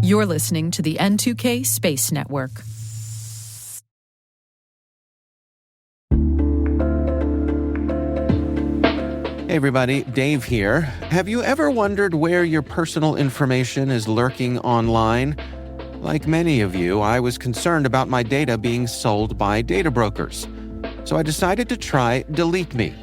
You're listening to the N2K Space Network. Hey everybody, Dave here. Have you ever wondered where your personal information is lurking online? Like many of you, I was concerned about my data being sold by data brokers. So I decided to try Delete Me.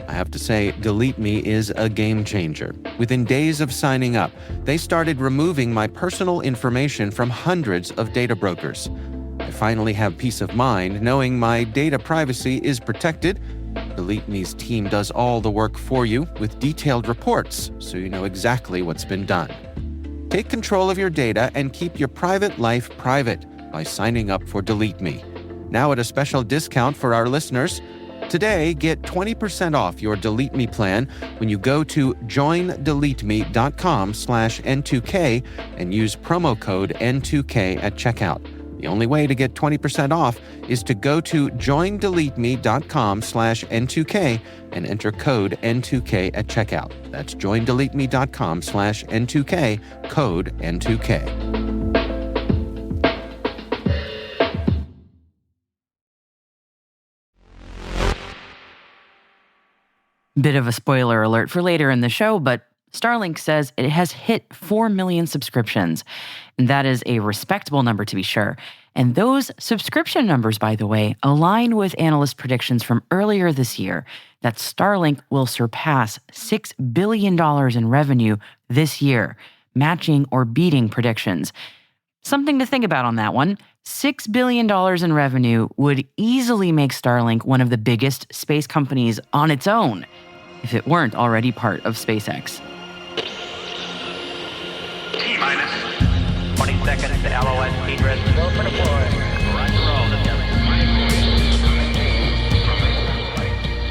I have to say, Delete Me is a game changer. Within days of signing up, they started removing my personal information from hundreds of data brokers. I finally have peace of mind knowing my data privacy is protected. Delete Me's team does all the work for you with detailed reports, so you know exactly what's been done. Take control of your data and keep your private life private by signing up for Delete Me. Now at a special discount for our listeners. Today, get 20% off your Delete Me plan when you go to joindeleteme.com/N2K and use promo code N2K at checkout. The only way to get 20% off is to go to joindeleteme.com/N2K and enter code N2K at checkout. That's joindeleteme.com/N2K, code N2K. Bit of a spoiler alert for later in the show, but Starlink says it has hit 4 million subscriptions. And that is a respectable number to be sure. And those subscription numbers, by the way, align with analyst predictions from earlier this year that Starlink will surpass $6 billion in revenue this year, matching or beating predictions. Something to think about on that one. $6 billion in revenue would easily make Starlink one of the biggest space companies on its own, if it weren't already part of SpaceX. T-minus 20 seconds to LOS speed rest. Go for deploy. Roger roll.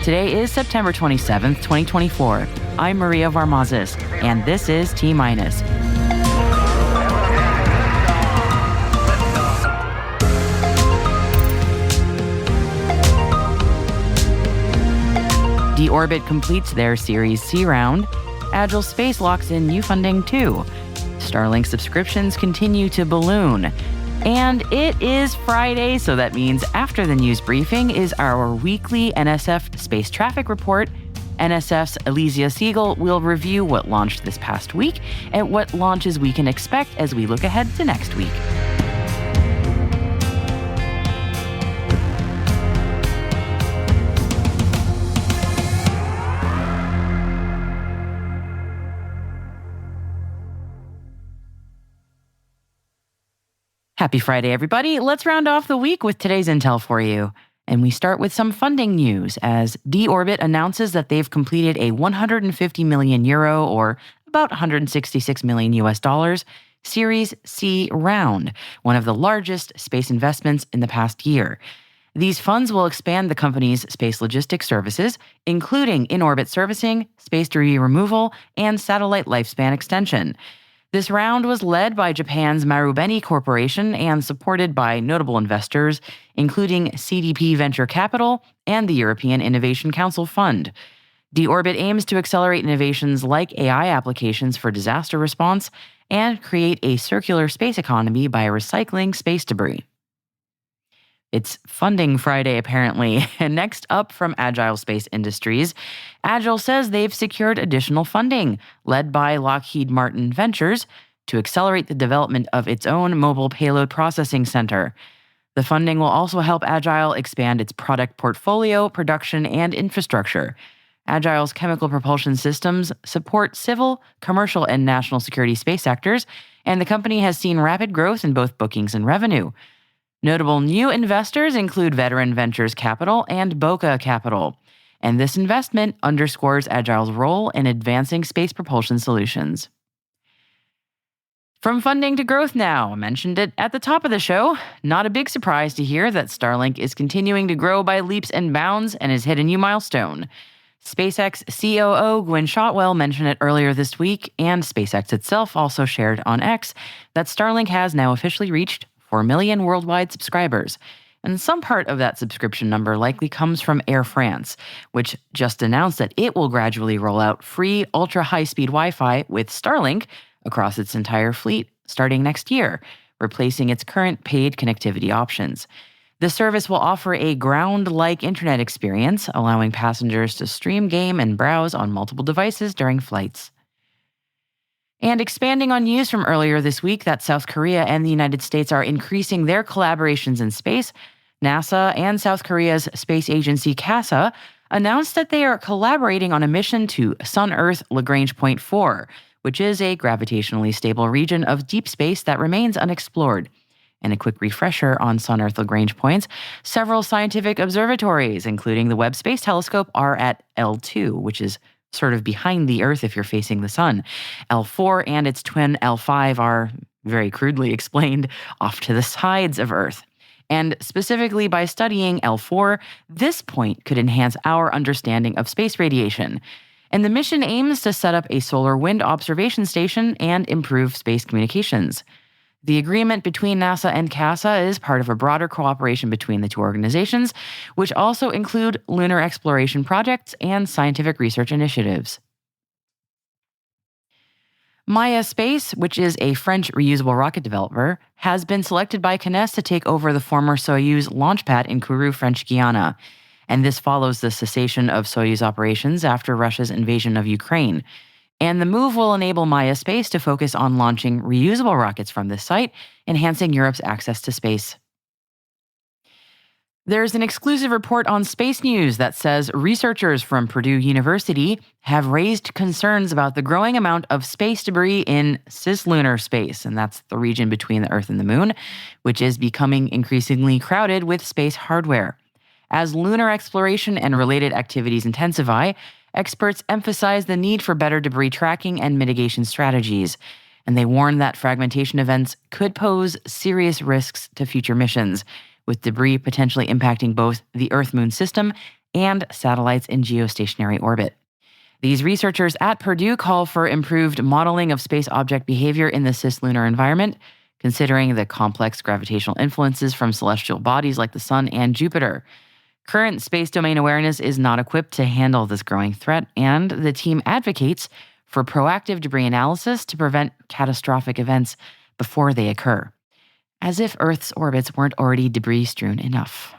Today is September 27th, 2024. I'm Maria Varmazis, and this is T-minus. D-Orbit completes their Series C round. Agile Space locks in new funding too. Starlink subscriptions continue to balloon. And it is Friday, so that means after the news briefing is our weekly NSF Space Traffic Report. NSF's Elysia Siegel will review what launched this past week and what launches we can expect as we look ahead to next week. Happy Friday, everybody. Let's round off the week with today's intel for you. And we start with some funding news as D-Orbit announces that they've completed a 150 million euro or about $166 million US dollars Series C round, one of the largest space investments in the past year. These funds will expand the company's space logistics services, including in-orbit servicing, space debris removal, and satellite lifespan extension. This round was led by Japan's Marubeni Corporation and supported by notable investors, including CDP Venture Capital and the European Innovation Council Fund. D-Orbit aims to accelerate innovations like AI applications for disaster response and create a circular space economy by recycling space debris. It's Funding Friday, apparently. And next up from Agile Space Industries, Agile says they've secured additional funding, led by Lockheed Martin Ventures, to accelerate the development of its own mobile payload processing center. The funding will also help Agile expand its product portfolio, production, and infrastructure. Agile's chemical propulsion systems support civil, commercial, and national security space sectors, and the company has seen rapid growth in both bookings and revenue. Notable new investors include Veteran Ventures Capital and Boca Capital, and this investment underscores Agile's role in advancing space propulsion solutions. From funding to growth now, I mentioned it at the top of the show. Not a big surprise to hear that Starlink is continuing to grow by leaps and bounds and has hit a new milestone. SpaceX COO Gwynne Shotwell mentioned it earlier this week, and SpaceX itself also shared on X that Starlink has now officially reached 4 million worldwide subscribers. And some part of that subscription number likely comes from Air France, which just announced that it will gradually roll out free ultra-high-speed Wi-Fi with Starlink across its entire fleet starting next year, replacing its current paid connectivity options. The service will offer a ground-like internet experience, allowing passengers to stream, game, and browse on multiple devices during flights. And expanding on news from earlier this week that South Korea and the United States are increasing their collaborations in space, NASA and South Korea's space agency CASA announced that they are collaborating on a mission to Sun-Earth Lagrange Point 4, which is a gravitationally stable region of deep space that remains unexplored. And a quick refresher on Sun-Earth Lagrange points, several scientific observatories, including the Webb Space Telescope, are at L2, which is sort of behind the Earth if you're facing the sun. L4 and its twin L5 are, very crudely explained, off to the sides of Earth. And specifically by studying L4, this point could enhance our understanding of space radiation. And the mission aims to set up a solar wind observation station and improve space communications. The agreement between NASA and CASA is part of a broader cooperation between the two organizations, which also include lunar exploration projects and scientific research initiatives. Maya Space, which is a French reusable rocket developer, has been selected by CNES to take over the former Soyuz launch pad in Kourou, French Guiana. And this follows the cessation of Soyuz operations after Russia's invasion of Ukraine. And the move will enable Maya Space to focus on launching reusable rockets from this site, enhancing Europe's access to space. There's an exclusive report on space news that says researchers from Purdue University have raised concerns about the growing amount of space debris in cislunar space, and that's the region between the Earth and the Moon, which is becoming increasingly crowded with space hardware. As lunar exploration and related activities intensify, experts emphasize the need for better debris tracking and mitigation strategies, and they warn that fragmentation events could pose serious risks to future missions, with debris potentially impacting both the Earth-Moon system and satellites in geostationary orbit. These researchers at Purdue call for improved modeling of space object behavior in the cislunar environment, considering the complex gravitational influences from celestial bodies like the Sun and Jupiter. Current space domain awareness is not equipped to handle this growing threat, and the team advocates for proactive debris analysis to prevent catastrophic events before they occur, as if Earth's orbits weren't already debris-strewn enough.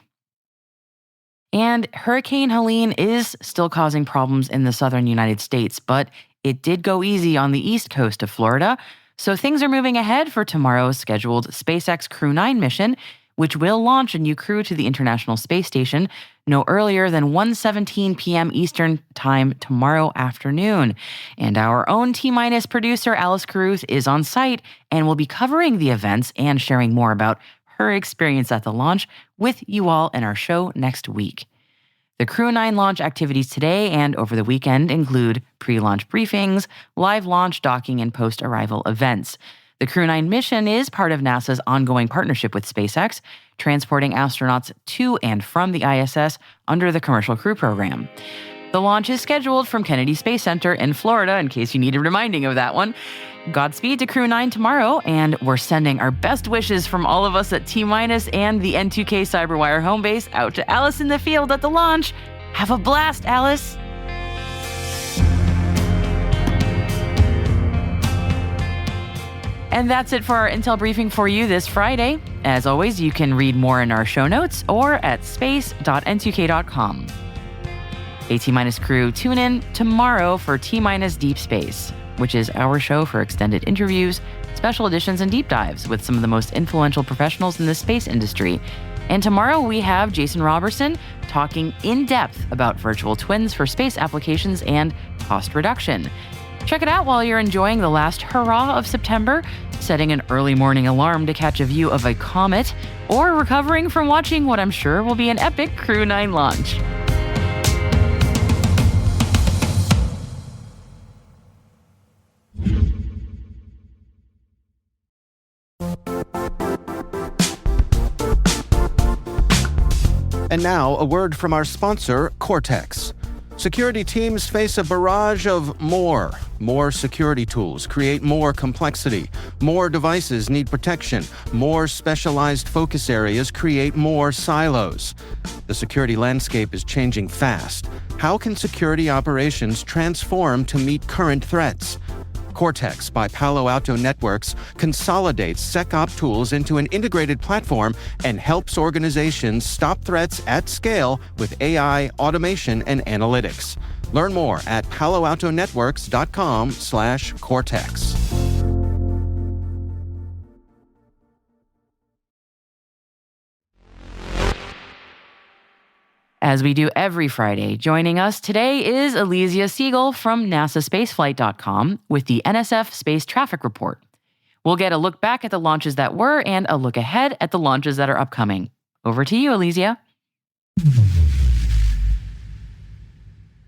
And Hurricane Helene is still causing problems in the southern United States, but it did go easy on the east coast of Florida, so things are moving ahead for tomorrow's scheduled SpaceX Crew 9 mission, which will launch a new crew to the International Space Station no earlier than 1:17 p.m. Eastern Time tomorrow afternoon. And our own T- producer, Alice Carruth, is on site and will be covering the events and sharing more about her experience at the launch with you all in our show next week. The Crew 9 launch activities today and over the weekend include pre-launch briefings, live launch, docking, and post-arrival events. The Crew 9 mission is part of NASA's ongoing partnership with SpaceX, transporting astronauts to and from the ISS under the Commercial Crew Program. The launch is scheduled from Kennedy Space Center in Florida, in case you need a reminding of that one. Godspeed to Crew 9 tomorrow, and we're sending our best wishes from all of us at T- and the N2K Cyberwire home base out to Alice in the field at the launch. Have a blast, Alice! And that's it for our Intel briefing for you this Friday. As always, you can read more in our show notes or at space.n2k.com. A T- crew, tune in tomorrow for T- Deep Space, which is our show for extended interviews, special editions, and deep dives with some of the most influential professionals in the space industry. And tomorrow we have Jason Robertson talking in depth about virtual twins for space applications and cost reduction. Check it out while you're enjoying the last hurrah of September, setting an early morning alarm to catch a view of a comet, or recovering from watching what I'm sure will be an epic Crew 9 launch. And now, a word from our sponsor, Cortex. Security teams face a barrage of more security tools create more complexity, more devices need protection, more specialized focus areas create more silos. The security landscape is changing fast. How can security operations transform to meet current threats? Cortex by Palo Alto Networks consolidates SecOps tools into an integrated platform and helps organizations stop threats at scale with AI, automation, and analytics. Learn more at paloaltonetworks.com/Cortex. As we do every Friday, joining us today is Elysia Siegel from NASASpaceflight.com with the NSF Space Traffic Report. We'll get a look back at the launches that were and a look ahead at the launches that are upcoming. Over to you, Elysia.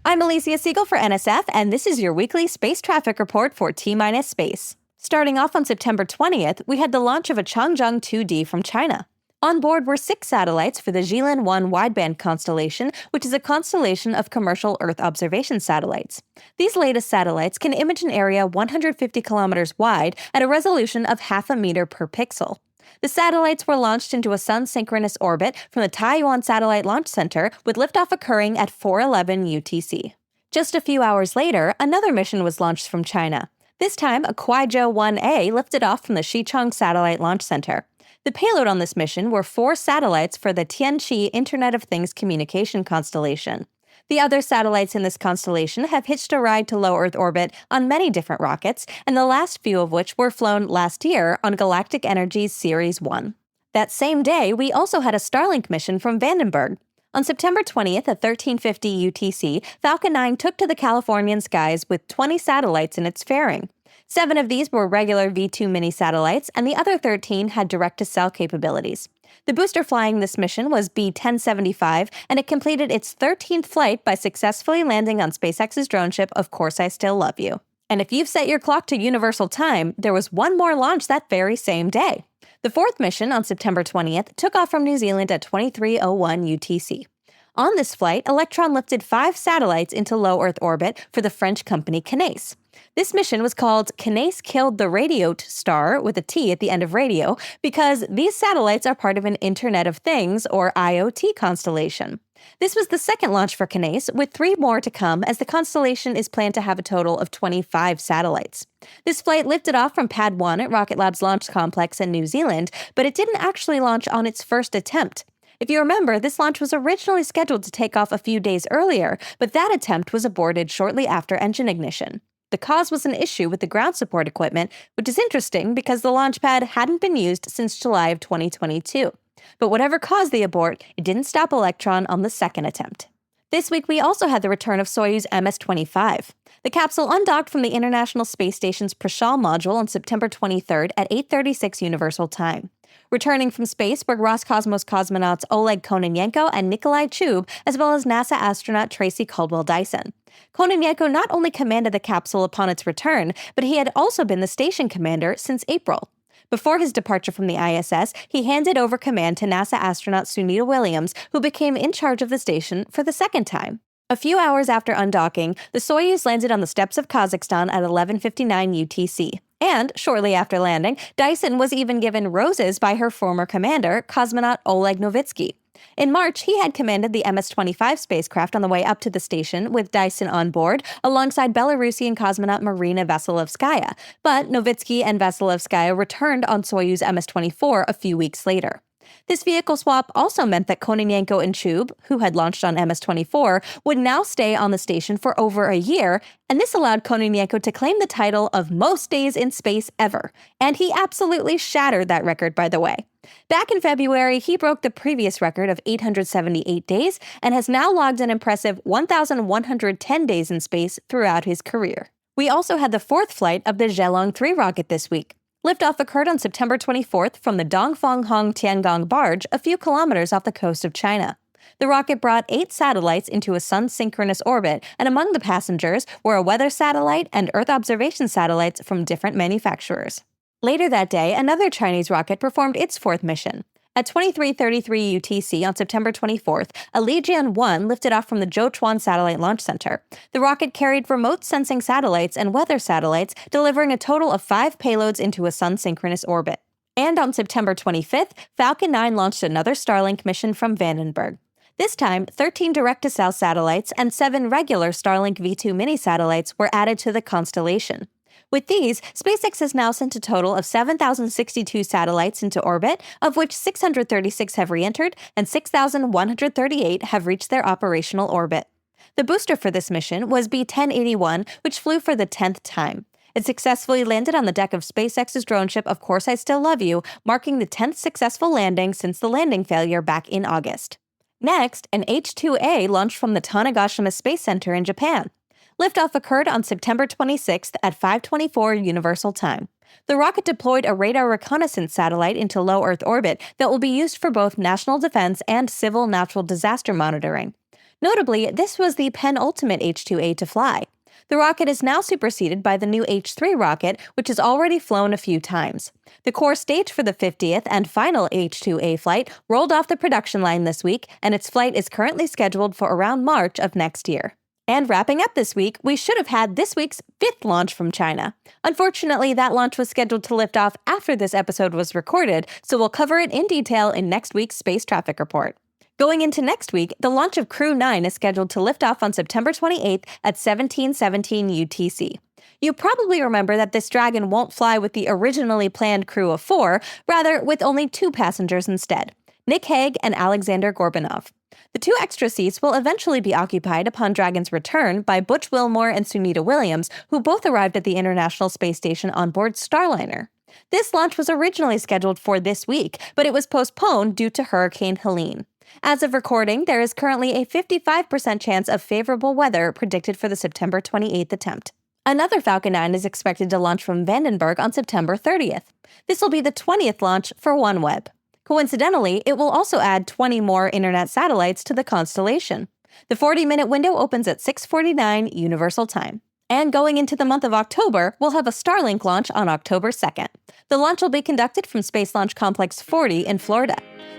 I'm Elysia Siegel for NSF, and this is your weekly space traffic report for T-Minus Space. Starting off on September 20th, we had the launch of a Changzheng 2D from China. On board were 6 satellites for the Jilin 1 wideband constellation, which is a constellation of commercial Earth observation satellites. These latest satellites can image an area 150 kilometers wide at a resolution of 0.5 meter per pixel. The satellites were launched into a sun-synchronous orbit from the Taiyuan Satellite Launch Center, with liftoff occurring at 4:11 UTC. Just a few hours later, another mission was launched from China. This time, a Kuaizhou 1A lifted off from the Xichang Satellite Launch Center. The payload on this mission were 4 satellites for the Tianqi Internet of Things communication constellation. The other satellites in this constellation have hitched a ride to low Earth orbit on many different rockets, and the last few of which were flown last year on Galactic Energy's Series 1. That same day, we also had a Starlink mission from Vandenberg. On September 20th at 1350 UTC, Falcon 9 took to the Californian skies with 20 satellites in its fairing. 7 of these were regular V2 mini satellites, and the other 13 had direct-to-cell capabilities. The booster flying this mission was B-1075, and it completed its 13th flight by successfully landing on SpaceX's drone ship, Of Course I Still Love You. And if you've set your clock to Universal Time, there was one more launch that very same day. The 4th mission on September 20th took off from New Zealand at 23:01 UTC. On this flight, Electron lifted 5 satellites into low Earth orbit for the French company Kinéis. This mission was called Kinéis Killed the Radiote Star, with a T at the end of radio, because these satellites are part of an Internet of Things, or IoT, constellation. This was the second launch for Kinéis, with 3 more to come, as the constellation is planned to have a total of 25 satellites. This flight lifted off from Pad 1 at Rocket Lab's Launch Complex in New Zealand, but it didn't actually launch on its first attempt. If you remember, this launch was originally scheduled to take off a few days earlier, but that attempt was aborted shortly after engine ignition. The cause was an issue with the ground support equipment, which is interesting because the launch pad hadn't been used since July of 2022. But whatever caused the abort, it didn't stop Electron on the second attempt. This week, we also had the return of Soyuz MS-25. The capsule undocked from the International Space Station's Prashal module on September 23rd at 8:36 Universal Time. Returning from space were Roscosmos cosmonauts Oleg Kononenko and Nikolai Chub, as well as NASA astronaut Tracy Caldwell-Dyson. Kononenko not only commanded the capsule upon its return, but he had also been the station commander since April. Before his departure from the ISS, he handed over command to NASA astronaut Sunita Williams, who became in charge of the station for the second time. A few hours after undocking, the Soyuz landed on the steppes of Kazakhstan at 11:59 UTC. And shortly after landing, Dyson was even given roses by her former commander, cosmonaut Oleg Novitsky. In March, he had commanded the MS-25 spacecraft on the way up to the station with Dyson on board, alongside Belarusian cosmonaut Marina Vasilevskaya. But Novitsky and Vasilevskaya returned on Soyuz MS-24 a few weeks later. This vehicle swap also meant that Kononenko and Chub, who had launched on MS-24, would now stay on the station for over a year, and this allowed Kononenko to claim the title of most days in space ever. And he absolutely shattered that record, by the way. Back in February, he broke the previous record of 878 days and has now logged an impressive 1,110 days in space throughout his career. We also had the 4th flight of the Zhelong 3 rocket this week. Liftoff occurred on September 24th from the Dongfang-Hong Tiangong barge a few kilometers off the coast of China. The rocket brought 8 satellites into a sun-synchronous orbit, and among the passengers were a weather satellite and Earth observation satellites from different manufacturers. Later that day, another Chinese rocket performed its 4th mission. At 23:33 UTC on September 24th, a Lijian 1 lifted off from the Zhochuan Satellite Launch Center. The rocket carried remote sensing satellites and weather satellites, delivering a total of 5 payloads into a sun-synchronous orbit. And on September 25th, Falcon 9 launched another Starlink mission from Vandenberg. This time, 13 direct-to-cell satellites and 7 regular Starlink V2 mini satellites were added to the constellation. With these, SpaceX has now sent a total of 7,062 satellites into orbit, of which 636 have re-entered and 6,138 have reached their operational orbit. The booster for this mission was B-1081, which flew for the 10th time. It successfully landed on the deck of SpaceX's drone ship Of Course I Still Love You, marking the 10th successful landing since the landing failure back in August. Next, an H-2A launched from the Tanegashima Space Center in Japan. Liftoff occurred on September 26th at 5:24 Universal Time. The rocket deployed a radar reconnaissance satellite into low Earth orbit that will be used for both national defense and civil natural disaster monitoring. Notably, this was the penultimate H-2A to fly. The rocket is now superseded by the new H-3 rocket, which has already flown a few times. The core stage for the 50th and final H-2A flight rolled off the production line this week, and its flight is currently scheduled for around March of next year. And wrapping up this week, we should have had this week's 5th launch from China. Unfortunately, that launch was scheduled to lift off after this episode was recorded, so we'll cover it in detail in next week's Space Traffic Report. Going into next week, the launch of Crew 9 is scheduled to lift off on September 28th at 17:17 UTC. You probably remember that this Dragon won't fly with the originally planned crew of 4, rather with only 2 passengers instead, Nick Hague and Alexander Gorbanov. The 2 extra seats will eventually be occupied upon Dragon's return by Butch Wilmore and Sunita Williams, who both arrived at the International Space Station on board Starliner. This launch was originally scheduled for this week, but it was postponed due to Hurricane Helene. As of recording, there is currently a 55% chance of favorable weather predicted for the September 28th attempt. Another Falcon 9 is expected to launch from Vandenberg on September 30th. This will be the 20th launch for OneWeb. Coincidentally, it will also add 20 more internet satellites to the constellation. The 40-minute window opens at 6:49 Universal Time. And going into the month of October, we'll have a Starlink launch on October 2nd. The launch will be conducted from Space Launch Complex 40 in Florida.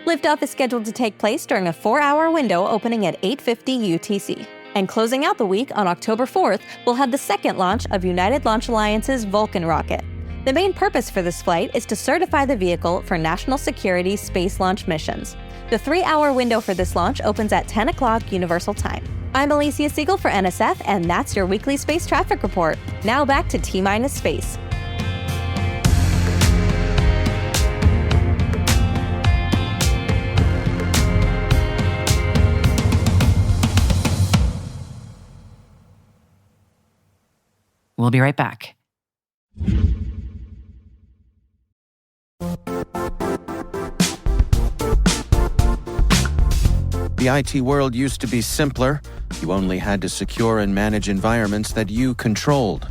Liftoff is scheduled to take place during a 4-hour window opening at 8:50 UTC. And closing out the week on October 4th, we'll have the second launch of United Launch Alliance's Vulcan rocket. The main purpose for this flight is to certify the vehicle for national security space launch missions. The 3-hour window for this launch opens at 10 o'clock Universal Time. I'm Alicia Siegel for NSF, and that's your weekly Space Traffic Report. Now back to T-Minus Space. We'll be right back. The IT world used to be simpler. You only had to secure and manage environments that you controlled.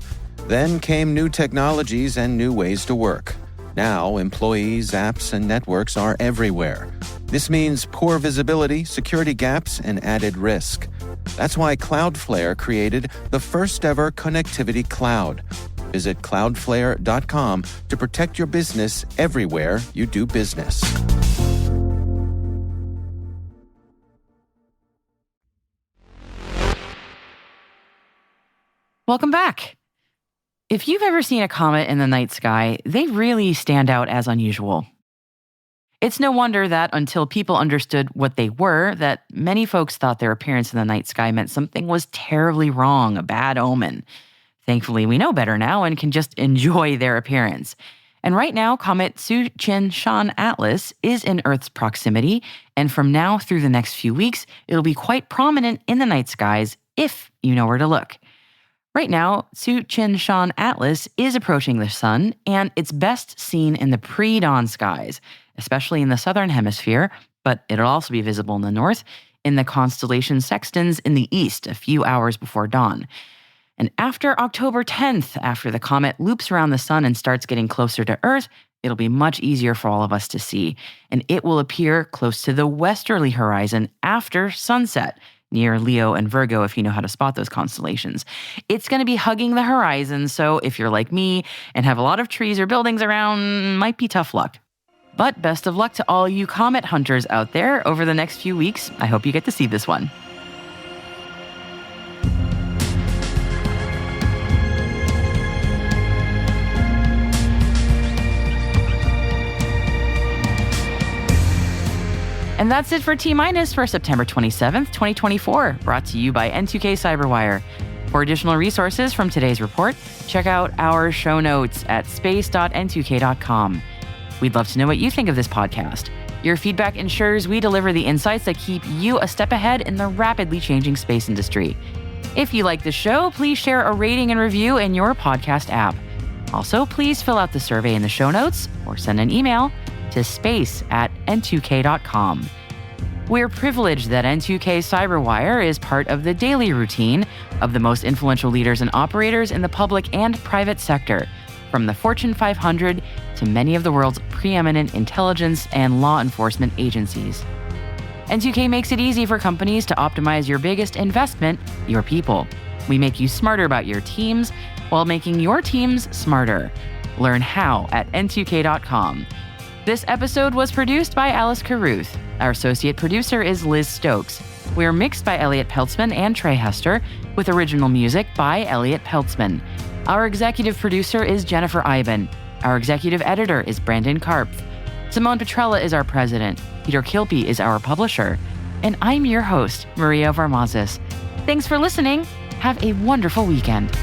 Then came new technologies and new ways to work. Now, employees, apps, and networks are everywhere. This means poor visibility, security gaps, and added risk. That's why Cloudflare created the first-ever connectivity cloud. Visit cloudflare.com to protect your business everywhere you do business. Welcome back. If you've ever seen a comet in the night sky, they really stand out as unusual. It's no wonder that until people understood what they were, that many folks thought their appearance in the night sky meant something was terribly wrong, a bad omen. Thankfully, we know better now and can just enjoy their appearance. And right now, comet Tsu-Chin-Shan Atlas is in Earth's proximity, and from now through the next few weeks, it'll be quite prominent in the night skies if you know where to look. Right now, Tsu-Chin-Shan Atlas is approaching the sun, and it's best seen in the pre-dawn skies, especially in the southern hemisphere, but it'll also be visible in the north, in the constellation Sextans in the east a few hours before dawn. And after October 10th, after the comet loops around the sun and starts getting closer to Earth, it'll be much easier for all of us to see, and it will appear close to the westerly horizon after sunset, near Leo and Virgo if you know how to spot those constellations. It's going to be hugging the horizon, so if you're like me and have a lot of trees or buildings around, might be tough luck. But best of luck to all you comet hunters out there over the next few weeks. I hope you get to see this one. And that's it for T-Minus for September 27th, 2024, brought to you by N2K Cyberwire. For additional resources from today's report, check out our show notes at space.n2k.com. We'd love to know what you think of this podcast. Your feedback ensures we deliver the insights that keep you a step ahead in the rapidly changing space industry. If you like the show, please share a rating and review in your podcast app. Also, please fill out the survey in the show notes or send an email to space@n2k.com. We're privileged that N2K Cyberwire is part of the daily routine of the most influential leaders and operators in the public and private sector, from the Fortune 500 to many of the world's preeminent intelligence and law enforcement agencies. N2K makes it easy for companies to optimize your biggest investment, your people. We make you smarter about your teams while making your teams smarter. Learn how at n2k.com. This episode was produced by Alice Carruth. Our associate producer is Liz Stokes. We're mixed by Elliot Peltzman and Trey Hester, with original music by Elliot Peltzman. Our executive producer is Jennifer Iben. Our executive editor is Brandon Karpf. Simone Petrella is our president. Peter Kilpie is our publisher. And I'm your host, Maria Varmazis. Thanks for listening. Have a wonderful weekend.